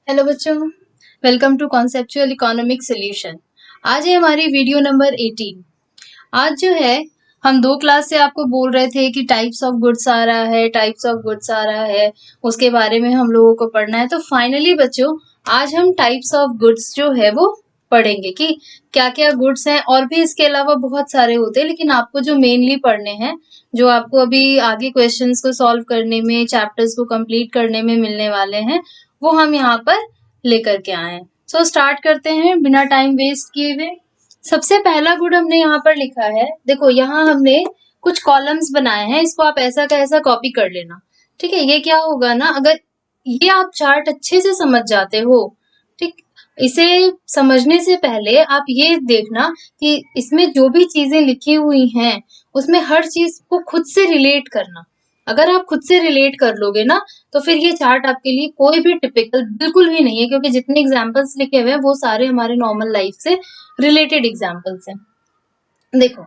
Hello बच्चों, welcome to conceptual economic solution. आज है हमारी वीडियो नंबर 18। आज जो है हम 2 क्लास से आपको बोल रहे थे कि टाइप्स ऑफ गुड्स आ रहा है, टाइप्स ऑफ गुड्स आ रहा है, उसके बारे में हम लोगों को पढ़ना है। तो फाइनली बच्चों आज हम टाइप्स ऑफ गुड्स जो है वो पढ़ेंगे कि क्या क्या गुड्स हैं। और भी इसके अलावा बहुत सारे होते हैं, लेकिन आपको जो मेनली पढ़ने हैं, जो आपको अभी आगे क्वेश्चंस को सॉल्व करने में, चैप्टर्स को कंप्लीट करने में मिलने वाले हैं, वो हम यहाँ पर लेकर के आए हैं। सो स्टार्ट करते हैं बिना टाइम वेस्ट किए हुए। सबसे पहला गुड हमने यहाँ पर लिखा है, देखो यहाँ हमने कुछ कॉलम्स बनाए हैं, इसको आप ऐसा का ऐसा कॉपी कर लेना। ठीक है, ये क्या होगा ना, अगर ये आप चार्ट अच्छे से समझ जाते हो, ठीक, इसे समझने से पहले आप ये देखना कि इसमें जो भी चीजें लिखी हुई हैं उसमें हर चीज को खुद से रिलेट करना। अगर आप खुद से रिलेट कर लोगे ना, तो फिर ये चार्ट आपके लिए कोई भी टिपिकल बिल्कुल भी नहीं है, क्योंकि जितने एग्जाम्पल्स लिखे हुए हैं वो सारे हमारे नॉर्मल लाइफ से रिलेटेड एग्जाम्पल्स हैं। देखो,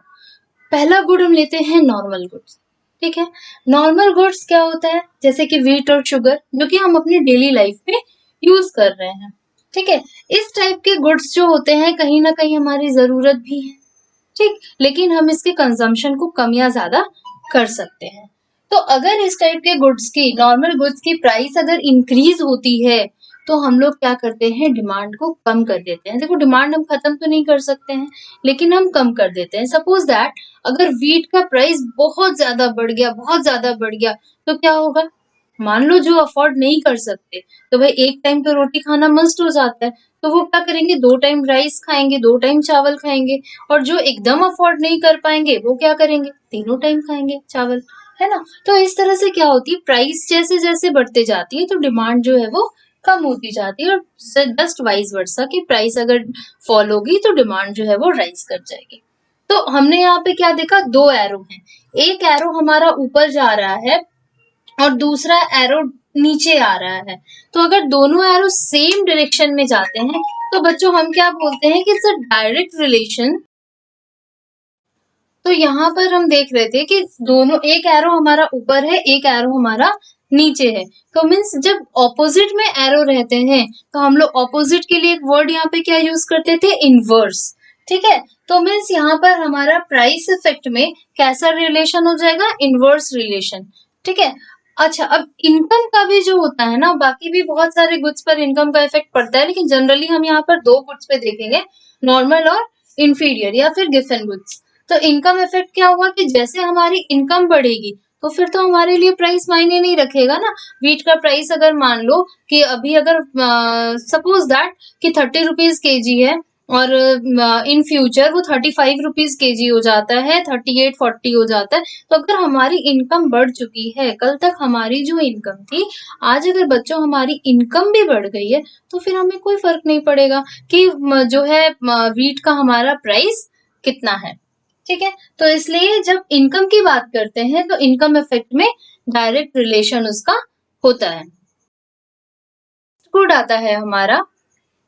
पहला गुड हम लेते हैं नॉर्मल गुड्स। ठीक है, नॉर्मल गुड्स क्या होता है, जैसे कि व्हीट और शुगर, जो कि हम अपनी डेली लाइफ में यूज कर रहे हैं। ठीक है, इस टाइप के गुड्स जो होते हैं कहीं ना कहीं हमारी जरूरत भी है, ठीक, लेकिन हम इसके कंजम्पशन को कम या ज्यादा कर सकते हैं। तो अगर इस टाइप के गुड्स की, नॉर्मल गुड्स की प्राइस अगर इंक्रीज होती है, तो हम लोग क्या करते हैं, डिमांड को कम कर देते हैं। देखो, डिमांड हम खत्म तो नहीं कर सकते हैं, लेकिन हम कम कर देते हैं। सपोज दैट अगर व्हीट का प्राइस बहुत ज्यादा बढ़ गया, बहुत ज्यादा बढ़ गया, तो क्या होगा, मान लो जो अफोर्ड नहीं कर सकते, तो भाई एक टाइम तो रोटी खाना मस्ट हो जाता है, तो वो क्या करेंगे, 2 टाइम राइस खाएंगे, 2 टाइम चावल खाएंगे। और जो एकदम अफोर्ड नहीं कर पाएंगे वो क्या करेंगे, 3 टाइम खाएंगे चावल, है ना। तो इस तरह से क्या होती है, प्राइस जैसे जैसे बढ़ते जाती है तो डिमांड जो है वो कम होती जाती है, और जस्ट वाइस वर्सा की प्राइस अगर फॉल होगी तो डिमांड जो है वो राइज कर जाएगी। तो हमने यहाँ पे क्या देखा, 2 एरो हैं, एक एरो हमारा ऊपर जा रहा है और दूसरा एरो नीचे आ रहा है। तो अगर दोनों एरो सेम डायरेक्शन में जाते हैं तो बच्चों हम क्या बोलते हैं कि इट्स अ डायरेक्ट रिलेशन। तो यहाँ पर हम देख रहे थे कि दोनों, एक एरो हमारा ऊपर है, एक एरो हमारा नीचे है। तो मीन्स जब ऑपोजिट में एरो रहते हैं तो हम लोग ऑपोजिट के लिए एक वर्ड यहाँ पे क्या यूज करते थे, इनवर्स। ठीक है, तो मीन्स यहाँ पर हमारा प्राइस इफेक्ट में कैसा रिलेशन हो जाएगा, इनवर्स रिलेशन। ठीक है, अच्छा, अब इनकम का भी जो होता है ना, बाकी भी बहुत सारे गुड्स पर इनकम का इफेक्ट पड़ता है, लेकिन जनरली हम यहाँ पर 2 गुड्स पे देखेंगे, नॉर्मल और इंफीरियर या फिर गिवन गुड्स। तो इनकम इफेक्ट क्या हुआ कि जैसे हमारी इनकम बढ़ेगी तो फिर तो हमारे लिए प्राइस मायने नहीं रखेगा ना। व्हीट का प्राइस अगर मान लो कि अभी अगर सपोज दैट कि 30 रुपीज kg है, और इन फ्यूचर वो 35 रुपीज kg हो जाता है, 38-40 हो जाता है, तो अगर हमारी इनकम बढ़ चुकी है, कल तक हमारी जो इनकम थी, आज अगर बच्चों हमारी इनकम भी बढ़ गई है, तो फिर हमें कोई फर्क नहीं पड़ेगा कि जो है व्हीट का हमारा प्राइस कितना है। ठीक है, तो इसलिए जब इनकम की बात करते हैं तो इनकम इफेक्ट में डायरेक्ट रिलेशन उसका होता है। गुड आता है हमारा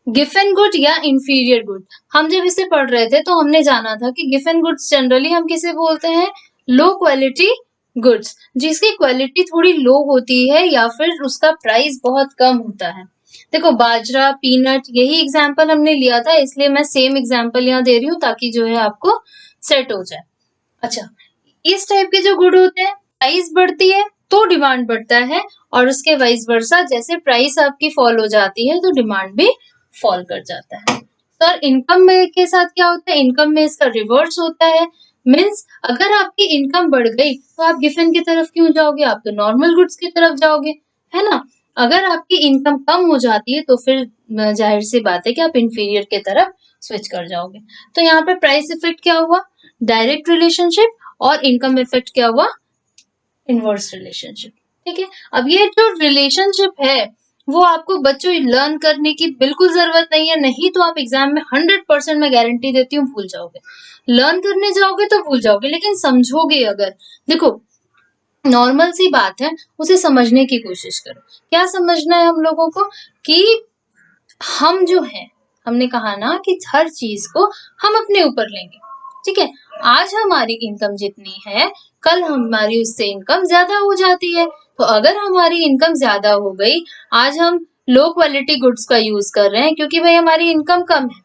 गिवन गुड या इंफीरियर गुड। हम जब इसे पढ़ रहे थे तो हमने जाना था कि गिवन गुड्स जनरली हम किसे बोलते हैं, लो क्वालिटी गुड्स, जिसकी क्वालिटी थोड़ी लो होती है या फिर उसका प्राइस बहुत कम होता है। देखो, बाजरा, पीनट, यही एग्जाम्पल हमने लिया था, इसलिए मैं सेम एग्जाम्पल यहाँ दे रही हूँ ताकि जो है आपको सेट हो जाए। अच्छा, इस टाइप के जो गुड होते हैं, प्राइस बढ़ती है तो डिमांड बढ़ता है, और उसके वाइस वर्सा, जैसे प्राइस आपकी फॉल हो जाती है तो डिमांड भी फॉल कर जाता है। सर, इनकम में के साथ क्या होता है, इनकम में इसका रिवर्स होता है। मीन्स अगर आपकी इनकम बढ़ गई तो आप गिवन की तरफ क्यों जाओगे, आप तो नॉर्मल गुड्स की तरफ जाओगे, है ना। अगर आपकी इनकम कम हो जाती है तो फिर जाहिर सी बात है कि आप इंफीरियर की तरफ स्विच कर जाओगे। तो यहाँ पे प्राइस इफेक्ट क्या हुआ, डायरेक्ट रिलेशनशिप, और इनकम इफेक्ट क्या हुआ, इनवर्स रिलेशनशिप। ठीक है, अब ये जो रिलेशनशिप है वो आपको बच्चों लर्न करने की बिल्कुल जरूरत नहीं है, नहीं तो आप एग्जाम में 100% मैं गारंटी देती हूँ भूल जाओगे। लर्न करने जाओगे तो भूल जाओगे, लेकिन समझोगे अगर, देखो नॉर्मल सी बात है, उसे समझने की कोशिश करो। क्या समझना है हम लोगों को, कि हम जो है, हमने कहा ना कि हर चीज को हम अपने ऊपर लेंगे। ठीक है, आज हमारी इनकम जितनी है, कल हमारी उससे इनकम ज्यादा हो जाती है। तो अगर हमारी इनकम ज्यादा हो गई, आज हम लो क्वालिटी गुड्स का यूज कर रहे हैं क्योंकि भाई हमारी इनकम कम है,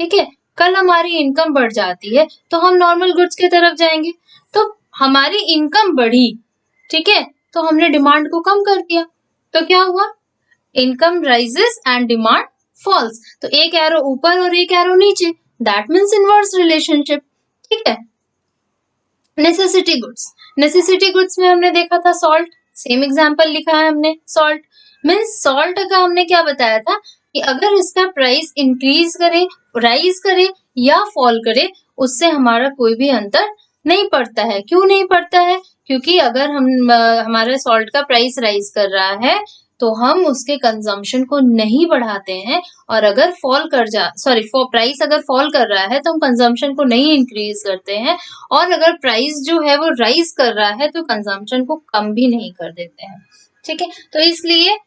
ठीक है। कल हमारी इनकम बढ़ जाती है तो हम नॉर्मल गुड्स की तरफ जाएंगे। तो हमारी इनकम बढ़ी, ठीक है, तो हमने डिमांड को कम कर दिया, तो क्या हुआ, income rises and demand falls. तो एक एरो ऊपर और एक एरो नीचे, दैट मीन्स इनवर्स रिलेशनशिप, ठीक है। नेसेसिटी गुड्स, नेसेसिटी गुड्स में हमने देखा था सॉल्ट, सेम एग्जांपल लिखा है हमने, सॉल्ट मीन्स सॉल्ट का हमने क्या बताया था कि अगर इसका प्राइस इंक्रीज करे, राइज करे या फॉल करे, उससे हमारा कोई भी अंतर नहीं पड़ता है। क्यों नहीं पड़ता है? क्योंकि अगर हमारे सॉल्ट का प्राइस राइज कर रहा है तो हम उसके कंजम्पशन को नहीं बढ़ाते हैं, और अगर प्राइस अगर फॉल कर रहा है तो हम कंजम्पशन को नहीं इंक्रीज करते हैं, और अगर प्राइस जो है वो राइज कर रहा है तो कंजम्पशन को कम भी नहीं कर देते हैं, ठीक है। तो इसलिए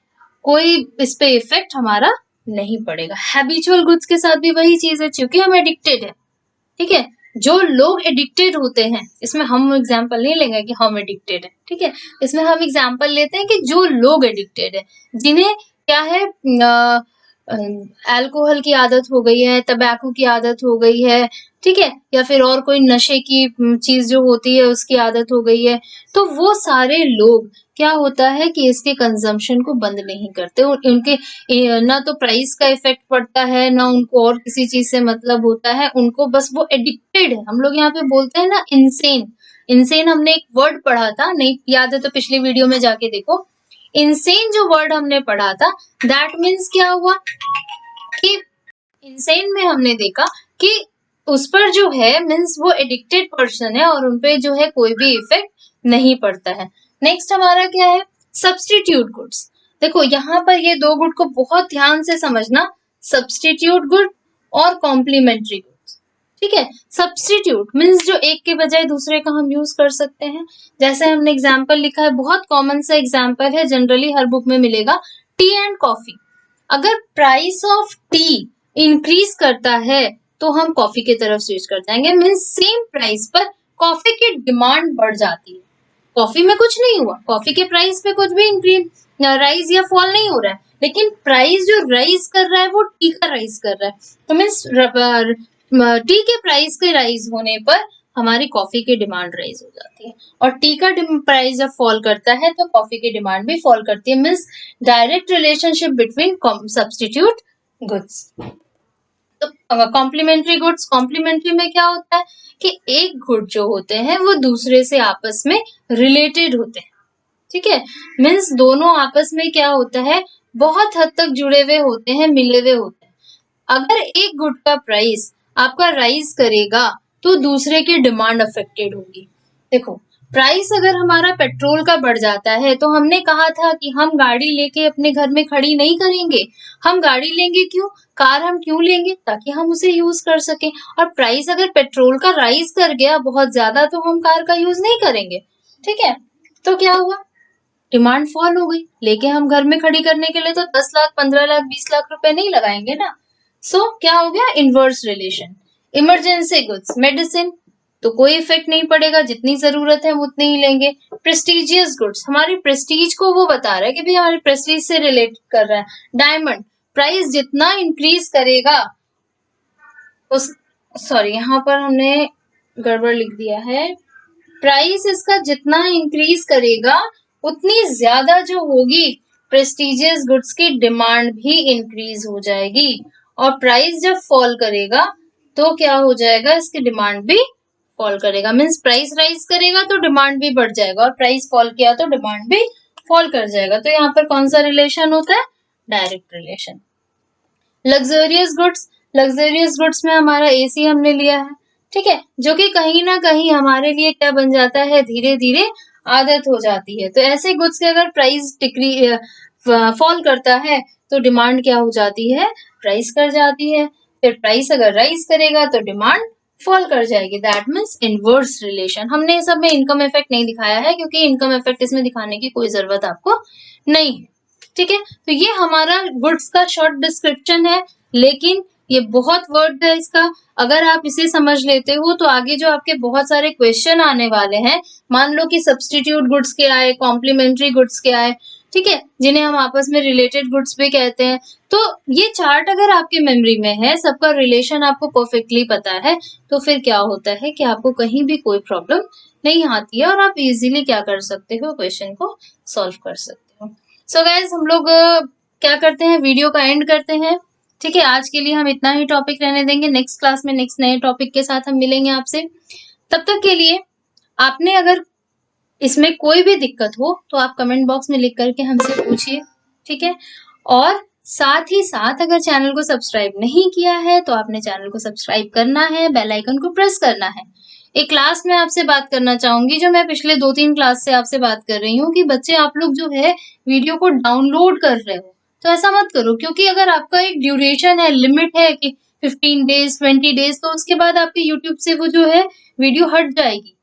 कोई इस पे इफेक्ट हमारा नहीं पड़ेगा। हैबिचुअल गुड्स के साथ भी वही चीज है, क्योंकि हम एडिक्टेड है, ठीक है। जो लोग एडिक्टेड होते हैं, इसमें हम एग्जांपल नहीं लेंगे कि हम एडिक्टेड है, ठीक है, इसमें हम एग्जांपल लेते हैं कि जो लोग एडिक्टेड है, जिन्हें क्या है, अल्कोहल की आदत हो गई है, तंबाकू की आदत हो गई है, ठीक है, या फिर और कोई नशे की चीज जो होती है उसकी आदत हो गई है, तो वो सारे लोग क्या होता है कि इसके कंजम्पशन को बंद नहीं करते। उनके ना तो प्राइस का इफेक्ट पड़ता है, ना उनको और किसी चीज से मतलब होता है, उनको बस वो एडिक्टेड है। हम लोग यहाँ पे बोलते हैं ना इनसेन, इनसेन हमने एक वर्ड पढ़ा था, नहीं याद है तो पिछली वीडियो में जाके देखो। इनसेन जो वर्ड हमने पढ़ा था, दैट मीन्स क्या हुआ कि इनसेन में हमने देखा कि उस पर जो है मीन्स वो एडिक्टेड पर्सन है और उनपे जो है कोई भी इफेक्ट नहीं पड़ता है। नेक्स्ट हमारा क्या है, सब्स्टिट्यूट गुड्स। देखो यहाँ पर ये दो गुड को बहुत ध्यान से समझना, सब्स्टिट्यूट गुड और कॉम्प्लीमेंट्री गुड्स, ठीक है। सब्स्टिट्यूट मीन्स जो एक के बजाय दूसरे का हम यूज कर सकते हैं। जैसे हमने एग्जाम्पल लिखा है, बहुत कॉमन सा एग्जाम्पल है, जनरली हर बुक में मिलेगा, टी एंड कॉफी। अगर प्राइस ऑफ टी इंक्रीज करता है तो हम कॉफी की तरफ स्विच कर जाएंगे, मीन्स सेम प्राइस पर कॉफी की डिमांड बढ़ जाती है। कॉफी में कुछ नहीं हुआ, कॉफी के प्राइस पे कुछ भी इंक्रीज राइज या फॉल नहीं हो रहा है, लेकिन प्राइस जो राइज कर रहा है वो टी का राइज कर रहा है। तो मीन्स टी के प्राइस के राइज होने पर हमारी कॉफी की डिमांड राइज हो जाती है, और टी का प्राइस जब फॉल करता है तो कॉफी की डिमांड भी फॉल करती है। Means direct relationship between substitute goods. तो कॉम्प्लीमेंट्री गुड्स, कॉम्प्लीमेंट्री में क्या होता है कि एक गुड जो होते हैं वो दूसरे से आपस में रिलेटेड होते हैं, ठीक है। मीन्स दोनों आपस में क्या होता है, बहुत हद तक जुड़े हुए होते हैं, मिले हुए होते हैं। अगर एक गुड का प्राइस आपका राइज करेगा तो दूसरे की डिमांड अफेक्टेड होगी। देखो प्राइस अगर हमारा पेट्रोल का बढ़ जाता है तो हमने कहा था कि हम गाड़ी लेके अपने घर में खड़ी नहीं करेंगे, हम गाड़ी लेंगे क्यों, कार हम क्यों लेंगे, ताकि हम उसे यूज कर सकें। और प्राइस अगर पेट्रोल का राइज कर गया बहुत ज्यादा तो हम कार का यूज नहीं करेंगे, ठीक है। तो क्या हुआ, डिमांड फॉल हो गई, लेके हम घर में खड़ी करने के लिए तो 10 लाख 15 लाख 20 लाख रुपए नहीं लगाएंगे ना। सो क्या हो गया, inverse relation. Emergency goods, medicine, तो कोई इफेक्ट नहीं पड़ेगा, जितनी जरूरत है हम उतनी ही लेंगे। प्रेस्टिजियस गुड्स, हमारी प्रेस्टीज को वो बता रहा है कि भाई हमारी प्रेस्टीज से रिलेट कर रहा है। डायमंड, प्राइस जितना इंक्रीज करेगा उस यहाँ पर हमने गड़बड़ लिख दिया है, प्राइस इसका जितना इंक्रीज करेगा उतनी ज्यादा जो होगी प्रेस्टिजियस गुड्स की डिमांड भी इंक्रीज हो जाएगी, और प्राइस जब फॉल करेगा तो क्या हो जाएगा, इसकी डिमांड भी फॉल करेगा। मीन्स प्राइस राइज करेगा तो डिमांड भी बढ़ जाएगा, और प्राइस फॉल किया तो डिमांड भी फॉल कर जाएगा। तो यहाँ पर कौन सा रिलेशन होता है, direct relation. Luxurious goods, luxurious goods में हमारा एसी हमने लिया है, ठीक है, जो कि कहीं ना कहीं हमारे लिए क्या बन जाता है, धीरे धीरे आदत हो जाती है। तो ऐसे गुड्स के अगर प्राइस फॉल करता है तो डिमांड क्या हो जाती है, राइज कर जाती है। फिर प्राइस अगर राइज करेगा तो डिमांड फॉल कर जाएगी, दैट मीन्स इनवर्स रिलेशन। हमने सब में इनकम इफेक्ट नहीं दिखाया है क्योंकि इनकम इफेक्ट इसमें दिखाने की कोई जरूरत आपको नहीं है, ठीक है। तो ये हमारा गुड्स का शॉर्ट डिस्क्रिप्शन है, लेकिन ये बहुत वर्ड है इसका, अगर आप इसे समझ लेते हो तो आगे जो आपके बहुत सारे क्वेश्चन आने वाले हैं, मान लो कि सब्स्टिट्यूट गुड्स के आए, कॉम्प्लीमेंट्री गुड्स के आए, ठीक है, जिन्हें हम आपस में रिलेटेड गुड्स भी कहते हैं। तो ये चार्ट अगर आपकी मेमोरी में है, सबका रिलेशन आपको परफेक्टली पता है, तो फिर क्या होता है कि आपको कहीं भी कोई प्रॉब्लम नहीं आती है और आप इजीली क्या कर सकते हो, क्वेश्चन को सॉल्व कर सकते हो। सो गाइज, हम लोग क्या करते हैं, वीडियो का एंड करते हैं। ठीक है, आज के लिए हम इतना ही टॉपिक रहने देंगे। नेक्स्ट क्लास में नेक्स्ट नए टॉपिक के साथ हम मिलेंगे आपसे। तब तक के लिए आपने अगर इसमें कोई भी दिक्कत हो तो आप कमेंट बॉक्स में लिख करके हमसे पूछिए। ठीक है, और साथ ही साथ अगर चैनल को सब्सक्राइब नहीं किया है तो आपने चैनल को सब्सक्राइब करना है, बेल आइकन को प्रेस करना है। एक क्लास में आपसे बात करना चाहूंगी, जो मैं पिछले 2-3 क्लास से आपसे बात कर रही हूँ, कि बच्चे आप लोग जो है वीडियो को डाउनलोड कर रहे हो, तो ऐसा मत करो, क्योंकि अगर आपका एक ड्यूरेशन है, लिमिट है कि 15 डेज 20 डेज, तो उसके बाद आपके यूट्यूब से वो जो है वीडियो हट जाएगी,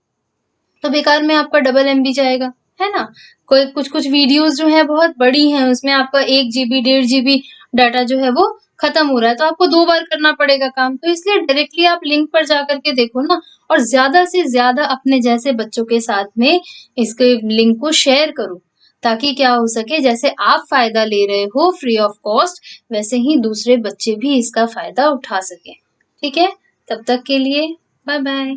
तो बेकार में आपका डबल MB जाएगा, है ना। कोई कुछ कुछ वीडियोस जो है बहुत बड़ी हैं, उसमें आपका 1 GB 1.5 GB डाटा जो है वो खत्म हो रहा है, तो आपको 2 बार करना पड़ेगा काम। तो इसलिए डायरेक्टली आप लिंक पर जा करके देखो ना, और ज्यादा से ज्यादा अपने जैसे बच्चों के साथ में इसके लिंक को शेयर करो, ताकि क्या हो सके, जैसे आप फायदा ले रहे हो फ्री ऑफ कॉस्ट, वैसे ही दूसरे बच्चे भी इसका फायदा उठा सके। ठीक है, तब तक के लिए बाय बाय।